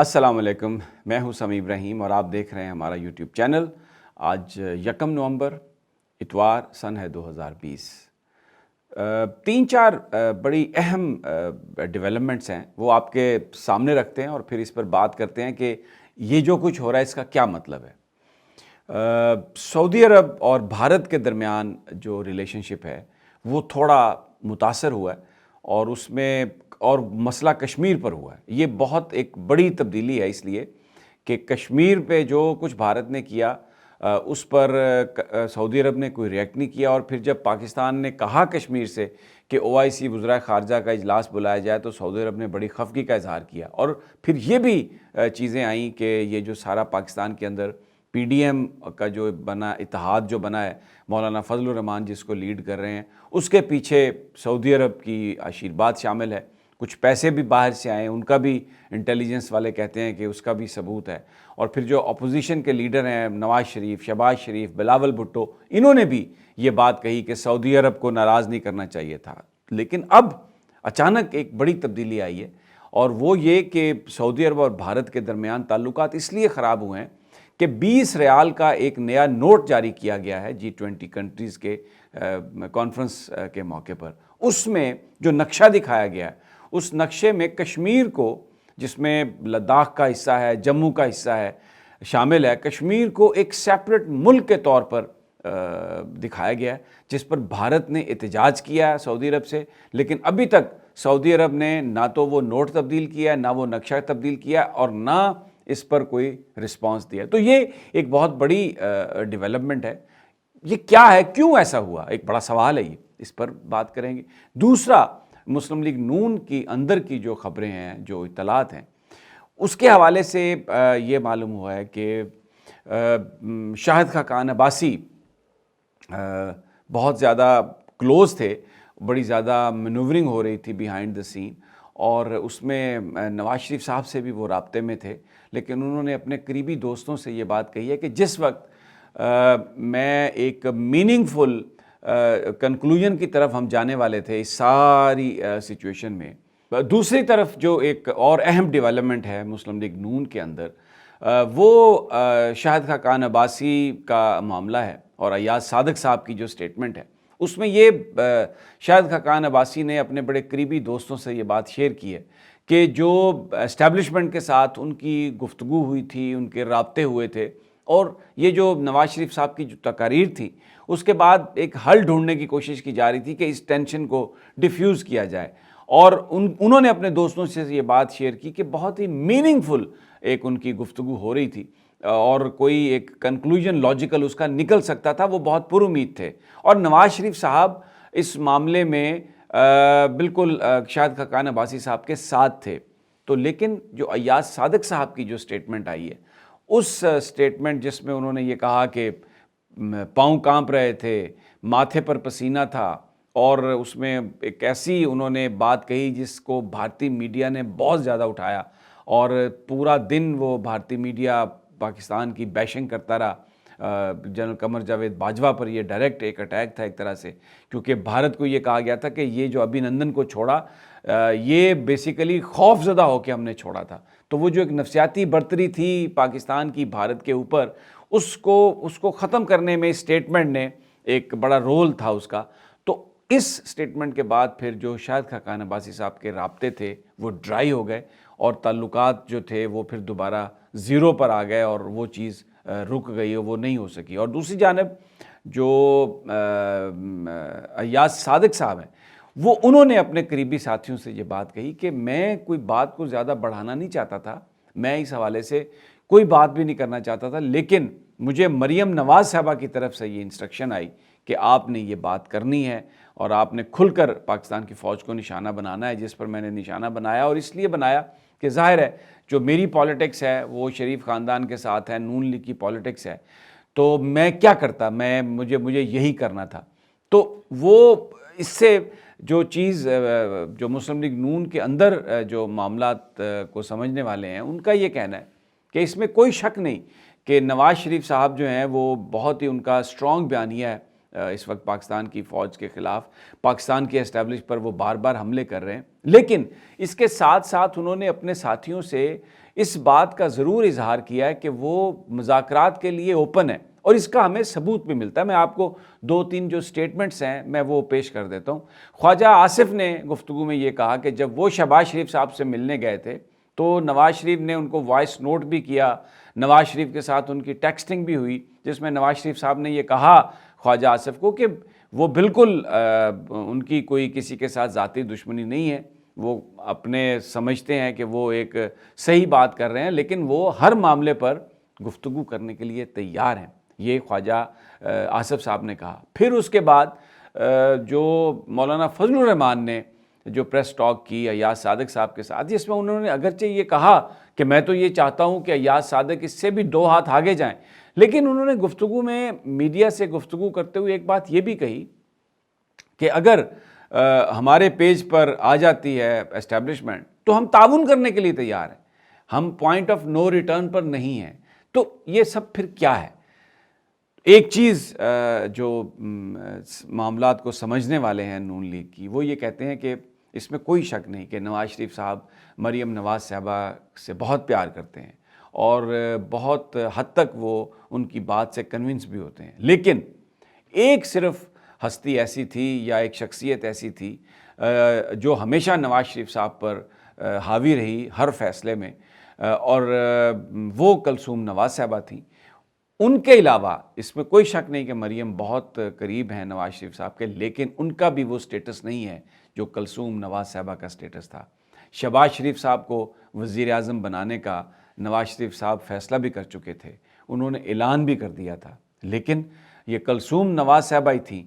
السلام علیکم، میں ہوں سمیع ابراہیم اور آپ دیکھ رہے ہیں ہمارا یوٹیوب چینل۔ آج 1 نومبر اتوار سن ہے 2020۔ تین چار بڑی اہم ڈیولپمنٹس ہیں، وہ آپ کے سامنے رکھتے ہیں اور پھر اس پر بات کرتے ہیں کہ یہ جو کچھ ہو رہا ہے اس کا کیا مطلب ہے۔ سعودی عرب اور بھارت کے درمیان جو ریلیشن شپ ہے وہ تھوڑا متاثر ہوا ہے، اور اس میں مسئلہ کشمیر پر ہوا ہے۔ یہ بہت ایک بڑی تبدیلی ہے، اس لیے کہ کشمیر پہ جو کچھ بھارت نے کیا اس پر سعودی عرب نے کوئی ریئیکٹ نہیں کیا، اور پھر جب پاکستان نے کہا کشمیر سے کہ OIC وزرائے خارجہ کا اجلاس بلایا جائے تو سعودی عرب نے بڑی خفگی کا اظہار کیا، اور پھر یہ بھی چیزیں آئیں کہ یہ جو سارا پاکستان کے اندر PDM کا جو بنا اتحاد جو بنا ہے، مولانا فضل الرحمان جس کو لیڈ کر رہے ہیں، اس کے پیچھے سعودی عرب کی آشیرواد شامل ہے۔ کچھ پیسے بھی باہر سے آئے، ان کا بھی انٹیلیجنس والے کہتے ہیں کہ اس کا بھی ثبوت ہے۔ اور پھر جو اپوزیشن کے لیڈر ہیں نواز شریف، شہباز شریف، بلاول بھٹو، انہوں نے بھی یہ بات کہی کہ سعودی عرب کو ناراض نہیں کرنا چاہیے تھا۔ لیکن اب اچانک ایک بڑی تبدیلی آئی ہے، اور وہ یہ کہ سعودی عرب اور بھارت کے درمیان تعلقات اس لیے خراب ہوئے ہیں کہ 20 ریال کا ایک نیا نوٹ جاری کیا گیا ہے G20 کنٹریز کے کانفرنس کے موقع پر۔ اس میں جو نقشہ دکھایا گیا ہے، اس نقشے میں کشمیر کو، جس میں لداخ کا حصہ ہے، جموں کا حصہ ہے، شامل ہے، کشمیر کو ایک سیپریٹ ملک کے طور پر دکھایا گیا ہے، جس پر بھارت نے احتجاج کیا ہے سعودی عرب سے، لیکن ابھی تک سعودی عرب نے نہ تو وہ نوٹ تبدیل کیا ہے، نہ وہ نقشہ تبدیل کیا ہے، اور نہ اس پر کوئی رسپانس دیا۔ تو یہ ایک بہت بڑی ڈیولپمنٹ ہے۔ یہ کیا ہے، کیوں ایسا ہوا، ایک بڑا سوال ہے، یہ اس پر بات کریں گے۔ دوسرا، مسلم لیگ نون کی اندر کی جو خبریں ہیں، جو اطلاعات ہیں، اس کے حوالے سے یہ معلوم ہوا ہے کہ شاہد خاقان عباسی بہت زیادہ کلوز تھے، بڑی زیادہ مینوورنگ ہو رہی تھی بیہائنڈ دا سین، اور اس میں نواز شریف صاحب سے بھی وہ رابطے میں تھے، لیکن انہوں نے اپنے قریبی دوستوں سے یہ بات کہی ہے کہ جس وقت میں ایک میننگ فل کنکلوژن کی طرف ہم جانے والے تھے اس ساری سچویشن میں، دوسری طرف جو ایک اور اہم ڈیولپمنٹ ہے مسلم لیگ نون کے اندر، وہ شاہد خاقان عباسی کا معاملہ ہے، اور ایاز صادق صاحب کی جو سٹیٹمنٹ ہے اس میں یہ شاہد خاقان عباسی نے اپنے بڑے قریبی دوستوں سے یہ بات شیئر کی ہے کہ جو اسٹیبلشمنٹ کے ساتھ ان کی گفتگو ہوئی تھی، ان کے رابطے ہوئے تھے، اور یہ جو نواز شریف صاحب کی جو تقاریر تھی، اس کے بعد ایک حل ڈھونڈنے کی کوشش کی جا رہی تھی کہ اس ٹینشن کو ڈیفیوز کیا جائے، اور انہوں نے اپنے دوستوں سے یہ بات شیئر کی کہ بہت ہی میننگ فل ایک ان کی گفتگو ہو رہی تھی، اور کوئی ایک کنکلوژن لاجیکل اس کا نکل سکتا تھا، وہ بہت پر امید تھے، اور نواز شریف صاحب اس معاملے میں بالکل شاہد خاقان عباسی صاحب کے ساتھ تھے۔ تو لیکن جو ایاز صادق صاحب کی جو سٹیٹمنٹ آئی ہے، اس سٹیٹمنٹ جس میں انہوں نے یہ کہا کہ پاؤں کانپ رہے تھے، ماتھے پر پسینہ تھا، اور اس میں ایک ایسی انہوں نے بات کہی جس کو بھارتی میڈیا نے بہت زیادہ اٹھایا، اور پورا دن وہ بھارتی میڈیا پاکستان کی بیشنگ کرتا رہا۔ جنرل قمر جاوید باجوہ پر یہ ڈائریکٹ ایک اٹیک تھا ایک طرح سے، کیونکہ بھارت کو یہ کہا گیا تھا کہ یہ جو ابھینندن کو چھوڑا، یہ بیسیکلی خوف زدہ ہو کے ہم نے چھوڑا تھا۔ تو وہ جو ایک نفسیاتی برتری تھی پاکستان کی بھارت کے اوپر، اس کو ختم کرنے میں اسٹیٹمنٹ نے ایک بڑا رول تھا اس کا۔ تو اس سٹیٹمنٹ کے بعد پھر جو شاہد خاقان عباسی صاحب کے رابطے تھے وہ ڈرائی ہو گئے، اور تعلقات جو تھے وہ پھر دوبارہ زیرو پر آ گئے، اور وہ چیز رک گئی، وہ نہیں ہو سکی۔ اور دوسری جانب جو ایاز صادق صاحب ہیں، وہ انہوں نے اپنے قریبی ساتھیوں سے یہ بات کہی کہ میں کوئی بات کو زیادہ بڑھانا نہیں چاہتا تھا، میں اس حوالے سے کوئی بات بھی نہیں کرنا چاہتا تھا، لیکن مجھے مریم نواز صاحبہ کی طرف سے یہ انسٹرکشن آئی کہ آپ نے یہ بات کرنی ہے، اور آپ نے کھل کر پاکستان کی فوج کو نشانہ بنانا ہے، جس پر میں نے نشانہ بنایا، اور اس لیے بنایا کہ ظاہر ہے جو میری پالیٹکس ہے وہ شریف خاندان کے ساتھ ہے، نون لیگ کی پالیٹکس ہے، تو میں کیا کرتا، مجھے یہی کرنا تھا۔ تو وہ اس سے جو چیز جو مسلم لیگ نون کے اندر جو معاملات کو سمجھنے والے ہیں، ان کا یہ کہنا ہے کہ اس میں کوئی شک نہیں کہ نواز شریف صاحب جو ہیں وہ بہت ہی ان کا اسٹرانگ بیانیہ ہے اس وقت پاکستان کی فوج کے خلاف، پاکستان کی اسٹیبلش پر وہ بار بار حملے کر رہے ہیں، لیکن اس کے ساتھ ساتھ انہوں نے اپنے ساتھیوں سے اس بات کا ضرور اظہار کیا ہے کہ وہ مذاکرات کے لیے اوپن ہے، اور اس کا ہمیں ثبوت بھی ملتا ہے۔ میں آپ کو 2-3 جو سٹیٹمنٹس ہیں میں وہ پیش کر دیتا ہوں۔ خواجہ آصف نے گفتگو میں یہ کہا کہ جب وہ شہباز شریف صاحب سے ملنے گئے تھے تو نواز شریف نے ان کو وائس نوٹ بھی کیا، نواز شریف کے ساتھ ان کی ٹیکسٹنگ بھی ہوئی، جس میں نواز شریف صاحب نے یہ کہا خواجہ آصف کو کہ وہ بالکل ان کی کوئی کسی کے ساتھ ذاتی دشمنی نہیں ہے، وہ اپنے سمجھتے ہیں کہ وہ ایک صحیح بات کر رہے ہیں، لیکن وہ ہر معاملے پر گفتگو کرنے کے لیے تیار ہیں، یہ خواجہ آصف صاحب نے کہا۔ پھر اس کے بعد جو مولانا فضل الرحمان نے جو پریس ٹاک کی ایاز صادق صاحب کے ساتھ، جس میں انہوں نے اگرچہ یہ کہا کہ میں تو یہ چاہتا ہوں کہ ایاز صادق اس سے بھی 2 ہاتھ آگے جائیں، لیکن انہوں نے گفتگو میں میڈیا سے گفتگو کرتے ہوئے ایک بات یہ بھی کہی کہ اگر ہمارے پیج پر آ جاتی ہے اسٹیبلشمنٹ تو ہم تعاون کرنے کے لیے تیار ہیں، ہم پوائنٹ آف نو ریٹرن پر نہیں ہیں۔ تو یہ سب پھر کیا ہے؟ ایک چیز جو معاملات کو سمجھنے والے ہیں نون لیگ کی، وہ یہ کہتے ہیں کہ اس میں کوئی شک نہیں کہ نواز شریف صاحب مریم نواز صاحبہ سے بہت پیار کرتے ہیں اور بہت حد تک وہ ان کی بات سے کنونس بھی ہوتے ہیں، لیکن ایک صرف ہستی ایسی تھی یا ایک شخصیت ایسی تھی جو ہمیشہ نواز شریف صاحب پر حاوی رہی ہر فیصلے میں، اور وہ کلثوم نواز صاحبہ تھیں۔ ان کے علاوہ اس میں کوئی شک نہیں کہ مریم بہت قریب ہیں نواز شریف صاحب کے، لیکن ان کا بھی وہ سٹیٹس نہیں ہے جو کلثوم نواز صاحبہ کا سٹیٹس تھا۔ شہباز شریف صاحب کو وزیر اعظم بنانے کا نواز شریف صاحب فیصلہ بھی کر چکے تھے، انہوں نے اعلان بھی کر دیا تھا، لیکن یہ کلثوم نواز صاحبہ ہی تھیں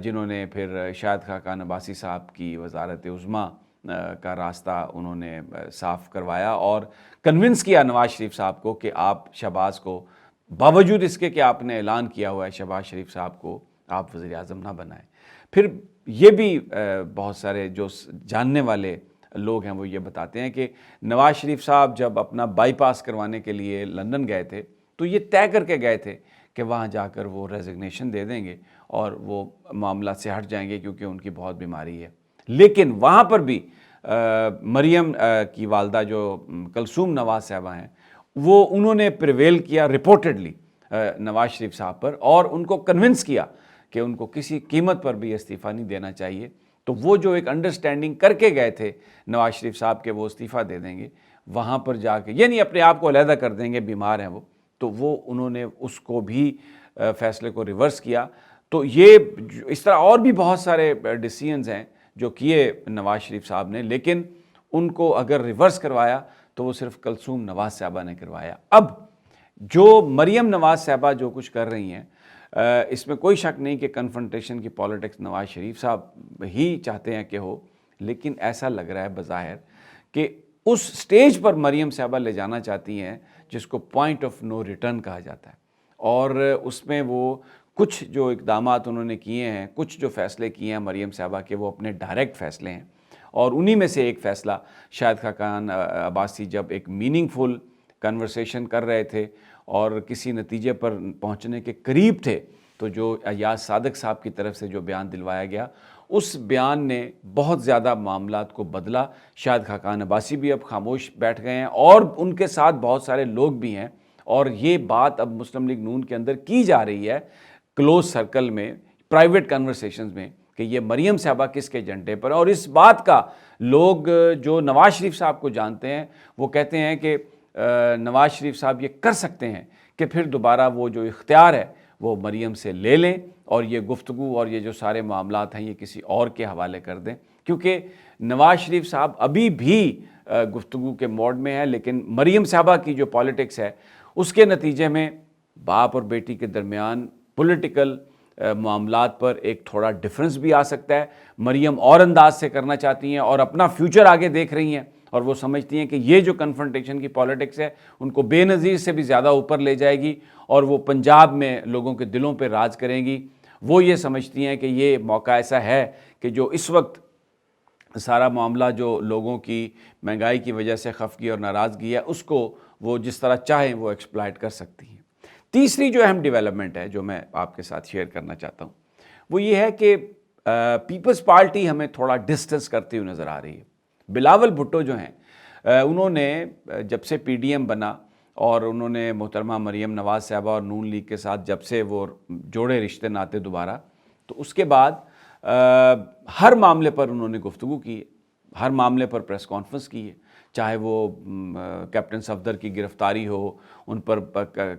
جنہوں نے پھر شاہد خاقان عباسی صاحب کی وزارت عظمیٰ کا راستہ انہوں نے صاف کروایا اور کنونس کیا نواز شریف صاحب کو کہ آپ شہباز کو، باوجود اس کے کہ آپ نے اعلان کیا ہوا ہے شہباز شریف صاحب کو، آپ وزیر اعظم نہ بنائیں۔ پھر یہ بھی بہت سارے جو جاننے والے لوگ ہیں وہ یہ بتاتے ہیں کہ نواز شریف صاحب جب اپنا بائی پاس کروانے کے لیے لندن گئے تھے تو یہ طے کر کے گئے تھے کہ وہاں جا کر وہ ریزگنیشن دے دیں گے اور وہ معاملات سے ہٹ جائیں گے کیونکہ ان کی بہت بیماری ہے، لیکن وہاں پر بھی مریم کی والدہ جو کلثوم نواز صاحبہ ہیں وہ انہوں نے پریویل کیا رپورٹڈلی نواز شریف صاحب پر، اور ان کو کنونس کیا کہ ان کو کسی قیمت پر بھی استعفیٰ نہیں دینا چاہیے۔ تو وہ جو ایک انڈرسٹینڈنگ کر کے گئے تھے نواز شریف صاحب کے وہ استعفیٰ دے دیں گے، وہاں پر جا کے یعنی اپنے آپ کو علیحدہ کر دیں گے، بیمار ہیں وہ، تو وہ انہوں نے اس کو بھی فیصلے کو ریورس کیا۔ تو یہ اس طرح اور بھی بہت سارے ڈیسیژنز ہیں جو کیے نواز شریف صاحب نے، لیکن ان کو اگر ریورس کروایا تو وہ صرف کلثوم نواز صاحبہ نے کروایا۔ اب جو مریم نواز صاحبہ جو کچھ کر رہی ہیں، اس میں کوئی شک نہیں کہ کنفرنٹیشن کی پالیٹکس نواز شریف صاحب ہی چاہتے ہیں کہ ہو، لیکن ایسا لگ رہا ہے بظاہر کہ اس سٹیج پر مریم صاحبہ لے جانا چاہتی ہیں جس کو پوائنٹ آف نو ریٹرن کہا جاتا ہے، اور اس میں وہ کچھ جو اقدامات انہوں نے کیے ہیں، کچھ جو فیصلے کیے ہیں مریم صاحبہ کے، وہ اپنے ڈائریکٹ فیصلے ہیں، اور انہی میں سے ایک فیصلہ شاہد خاقان عباسی جب ایک میننگ فل کنورسیشن کر رہے تھے اور کسی نتیجے پر پہنچنے کے قریب تھے، تو جو ایاز صادق صاحب کی طرف سے جو بیان دلوایا گیا، اس بیان نے بہت زیادہ معاملات کو بدلا۔ شاہد خاقان عباسی بھی اب خاموش بیٹھ گئے ہیں اور ان کے ساتھ بہت سارے لوگ بھی ہیں، اور یہ بات اب مسلم لیگ نون کے اندر کی جا رہی ہے کلوز سرکل میں، پرائیویٹ کنورسیشنز میں، کہ یہ مریم صاحبہ کس کے ایجنڈے پر، اور اس بات کا لوگ جو نواز شریف صاحب کو جانتے ہیں وہ کہتے ہیں کہ نواز شریف صاحب یہ کر سکتے ہیں کہ پھر دوبارہ وہ جو اختیار ہے وہ مریم سے لے لیں اور یہ گفتگو اور یہ جو سارے معاملات ہیں یہ کسی اور کے حوالے کر دیں، کیونکہ نواز شریف صاحب ابھی بھی گفتگو کے موڈ میں ہے، لیکن مریم صاحبہ کی جو پالیٹکس ہے اس کے نتیجے میں باپ اور بیٹی کے درمیان پولیٹیکل معاملات پر ایک تھوڑا ڈفرنس بھی آ سکتا ہے۔ مریم اور انداز سے کرنا چاہتی ہیں اور اپنا فیوچر آگے دیکھ رہی ہیں، اور وہ سمجھتی ہیں کہ یہ جو کنفرنٹیشن کی پالیٹکس ہے ان کو بے نظیر سے بھی زیادہ اوپر لے جائے گی اور وہ پنجاب میں لوگوں کے دلوں پہ راج کریں گی۔ وہ یہ سمجھتی ہیں کہ یہ موقع ایسا ہے کہ جو اس وقت سارا معاملہ جو لوگوں کی مہنگائی کی وجہ سے خفگی اور ناراضگی ہے اس کو وہ جس طرح چاہیں وہ ایکسپلائٹ کر سکتی ہیں۔ تیسری جو اہم ڈیولپمنٹ ہے جو میں آپ کے ساتھ شیئر کرنا چاہتا ہوں وہ یہ ہے کہ پیپلز پارٹی ہمیں تھوڑا ڈسٹنس کرتی ہوئی نظر آ رہی ہے۔ بلاول بھٹو جو ہیں انہوں نے جب سے پی ڈی ایم بنا اور انہوں نے محترمہ مریم نواز صاحبہ اور نون لیگ کے ساتھ جب سے وہ جوڑے رشتے ناتے دوبارہ، تو اس کے بعد ہر معاملے پر انہوں نے گفتگو کی ہے، ہر معاملے پر پریس کانفرنس کی ہے، چاہے وہ کیپٹن صفدر کی گرفتاری ہو، ان پر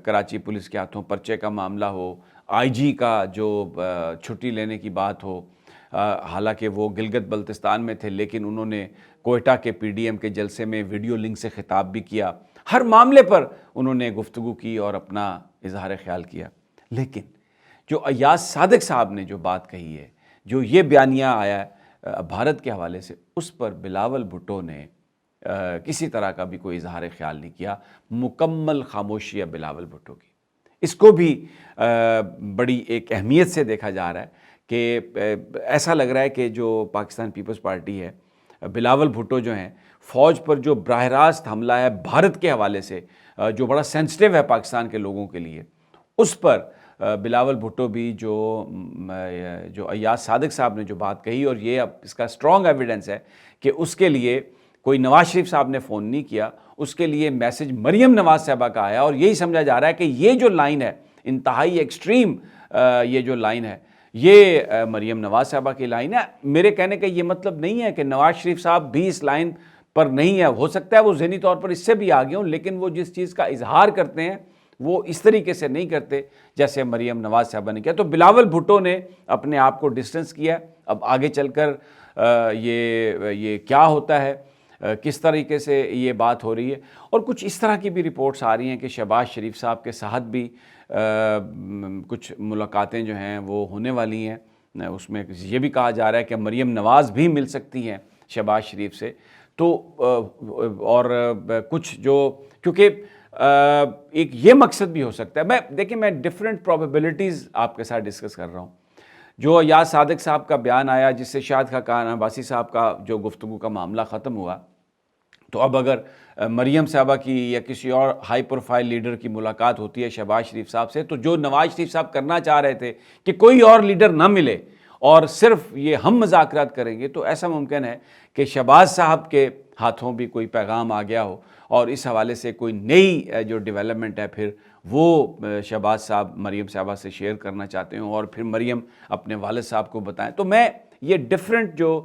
کراچی پولیس کے ہاتھوں پرچے کا معاملہ ہو، آئی جی کا جو چھٹی لینے کی بات ہو، حالانکہ وہ گلگت بلتستان میں تھے لیکن انہوں نے کوئٹہ کے پی ڈی ایم کے جلسے میں ویڈیو لنک سے خطاب بھی کیا، ہر معاملے پر انہوں نے گفتگو کی اور اپنا اظہار خیال کیا۔ لیکن جو ایاز صادق صاحب نے جو بات کہی ہے، جو یہ بیانیہ آیا ہے بھارت کے حوالے سے، اس پر بلاول بھٹو نے کسی طرح کا بھی کوئی اظہار خیال نہیں کیا، مکمل خاموشی ہے بلاول بھٹو کی۔ اس کو بھی بڑی ایک اہمیت سے دیکھا جا رہا ہے کہ ایسا لگ رہا ہے کہ جو پاکستان پیپلز پارٹی ہے، بلاول بھٹو جو ہیں، فوج پر جو براہ راست حملہ ہے بھارت کے حوالے سے جو بڑا سینسٹیو ہے پاکستان کے لوگوں کے لیے، اس پر بلاول بھٹو بھی جو ایاز صادق صاحب نے جو بات کہی، اور یہ اب اس کا سٹرونگ ایویڈنس ہے کہ اس کے لیے کوئی نواز شریف صاحب نے فون نہیں کیا، اس کے لیے میسج مریم نواز صاحبہ کا آیا، اور یہی سمجھا جا رہا ہے کہ یہ جو لائن ہے، انتہائی ایکسٹریم یہ جو لائن ہے، یہ مریم نواز صاحبہ کی لائن ہے۔ میرے کہنے کا یہ مطلب نہیں ہے کہ نواز شریف صاحب بھی اس لائن پر نہیں ہے، ہو سکتا ہے وہ ذہنی طور پر اس سے بھی آگے ہوں، لیکن وہ جس چیز کا اظہار کرتے ہیں وہ اس طریقے سے نہیں کرتے جیسے مریم نواز صاحبہ نے کیا۔ تو بلاول بھٹو نے اپنے آپ کو ڈسٹنس کیا۔ اب آگے چل کر یہ کیا ہوتا ہے، کس طریقے سے یہ بات ہو رہی ہے، اور کچھ اس طرح کی بھی رپورٹس آ رہی ہیں کہ شہباز شریف صاحب کے ساتھ بھی کچھ ملاقاتیں جو ہیں وہ ہونے والی ہیں۔ اس میں یہ بھی کہا جا رہا ہے کہ مریم نواز بھی مل سکتی ہیں شہباز شریف سے، تو اور کچھ جو کیونکہ ایک یہ مقصد بھی ہو سکتا ہے، دیکھیں میں ڈیفرنٹ پروبیبلٹیز آپ کے ساتھ ڈسکس کر رہا ہوں۔ جو ایاز صادق صاحب کا بیان آیا جس سے شاہد خاقان عباسی صاحب کا جو گفتگو کا معاملہ ختم ہوا، تو اب اگر مریم صاحبہ کی یا کسی اور ہائی پروفائل لیڈر کی ملاقات ہوتی ہے شہباز شریف صاحب سے، تو جو نواز شریف صاحب کرنا چاہ رہے تھے کہ کوئی اور لیڈر نہ ملے اور صرف یہ ہم مذاکرات کریں گے، تو ایسا ممکن ہے کہ شہباز صاحب کے ہاتھوں بھی کوئی پیغام آ گیا ہو اور اس حوالے سے کوئی نئی جو ڈیولپمنٹ ہے پھر وہ شہباز صاحب مریم صاحبہ سے شیئر کرنا چاہتے ہوں اور پھر مریم اپنے والد صاحب کو بتائیں۔ تو میں یہ ڈیفرنٹ جو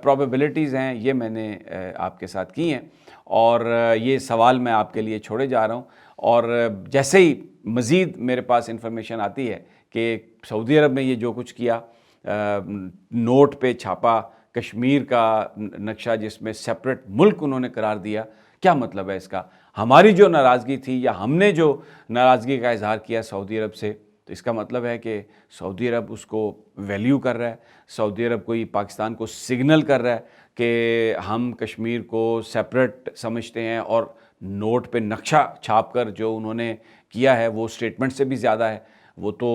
پروبیبلٹیز ہیں یہ میں نے آپ کے ساتھ کی ہیں، اور یہ سوال میں آپ کے لیے چھوڑے جا رہا ہوں، اور جیسے ہی مزید میرے پاس انفارمیشن آتی ہے کہ سعودی عرب نے یہ جو کچھ کیا، نوٹ پہ چھاپا کشمیر کا نقشہ جس میں سیپریٹ ملک انہوں نے قرار دیا، کیا مطلب ہے اس کا؟ ہماری جو ناراضگی تھی یا ہم نے جو ناراضگی کا اظہار کیا سعودی عرب سے، تو اس کا مطلب ہے کہ سعودی عرب اس کو ویلیو کر رہا ہے، سعودی عرب کوئی پاکستان کو سگنل کر رہا ہے کہ ہم کشمیر کو سیپریٹ سمجھتے ہیں، اور نوٹ پہ نقشہ چھاپ کر جو انہوں نے کیا ہے وہ اسٹیٹمنٹ سے بھی زیادہ ہے، وہ تو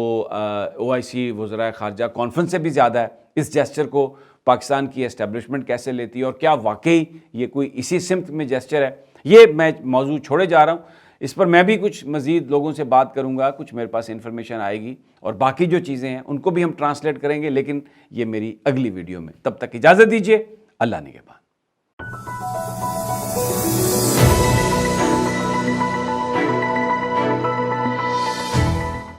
OIC وزرائے خارجہ کانفرنس سے بھی زیادہ ہے۔ اس جیسچر کو پاکستان کی اسٹیبلشمنٹ کیسے لیتی ہے، اور کیا واقعی یہ کوئی اسی سمت میں جیسچر ہے؟ یہ میں موضوع چھوڑے جا رہا ہوں، اس پر میں بھی کچھ مزید لوگوں سے بات کروں گا، کچھ میرے پاس انفارمیشن آئے گی، اور باقی جو چیزیں ہیں ان کو بھی ہم ٹرانسلیٹ کریں گے، لیکن یہ میری اگلی ویڈیو میں۔ تب تک اجازت دیجیے، اللہ نگہبان۔